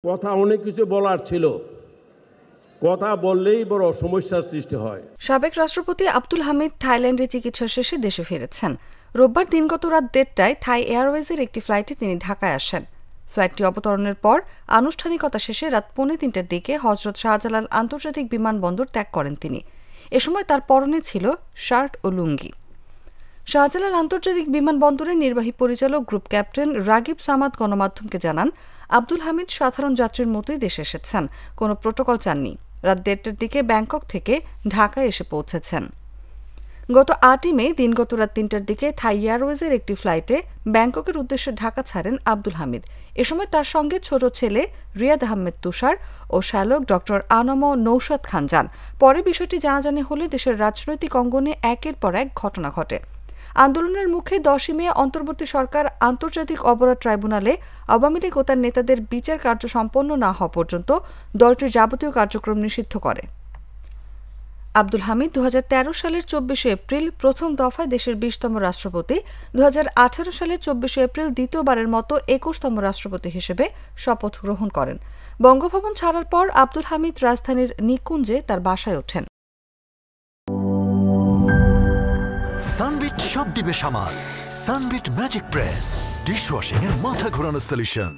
কথা অনেক কিছু বলার ছিল, কথা বললেই বড় সমস্যার সৃষ্টি হয়। সাবেক রাষ্ট্রপতি আব্দুল হামিদ থাইল্যান্ডে চিকিৎসা শেষে দেশে ফিরেছেন। রোববার দিনগত রাত 1:30টায় থাই এয়ারওয়েজের একটি ফ্লাইটে তিনি ঢাকায় আসেন। ফ্লাইটটি অবতরণের পর আনুষ্ঠানিকতা শেষে রাত 3:45টার দিকে হজরত শাহজালাল আন্তর্জাতিক বিমানবন্দর ত্যাগ করেন তিনি। এ সময় তার পরনে ছিল শার্ট ও লুঙ্গি। শাহজালাল আন্তর্জাতিক বিমানবন্দরের নির্বাহী পরিচালক গ্রুপ ক্যাপ্টেন রাগিব সামাদ গণমাধ্যমকে জানান, আব্দুল হামিদ সাধারণ যাত্রীর মতোই দেশে এসেছেন, কোনো প্রোটোকল চাননি। রাত 1:30টার দিকে ব্যাংকক থেকে ঢাকায় এসে পৌঁছেছেন। গত 8ই মে দিনগত রাত 3টার দিকে থাই এয়ারওয়েজের একটি ফ্লাইটে ব্যাংককের উদ্দেশ্যে ঢাকা ছাড়েন আব্দুল হামিদ। এ সময় তার সঙ্গে ছোট ছেলে রিয়াদ আহমেদ তুষার ও শ্যালক ড আনম নৌশাদ খান যান। পরে বিষয়টি জানাজানি হলে দেশের রাজনৈতিক অঙ্গনে একের পর এক ঘটনা ঘটে। আন্দোলনের মুখে 10ই মে অন্তর্বর্তী সরকার আন্তর্জাতিক অপরাধ ট্রাইব্যুনালে আওয়ামী লীগ ও তার নেতাদের বিচার কার্য সম্পন্ন না হওয়া পর্যন্ত দলটির যাবতীয় কার্যক্রম নিষিদ্ধ করে। আব্দুল হামিদ 2013 সালের 24শে এপ্রিল প্রথম দফায় দেশের 20তম রাষ্ট্রপতি, 2018 সালের 24শে এপ্রিল দ্বিতীয়বারের মতো 21তম রাষ্ট্রপতি হিসেবে শপথ গ্রহণ করেন। বঙ্গভবন ছাড়ার পর আব্দুল হামিদ রাজধানীর নিকুঞ্জে তার বাসায় ওঠেন। সানবিট সব দিবে সামাল। সানবিট ম্যাজিক প্রেস ডিশওয়াশিং এর মাথা ঘোরানো সলিউশন।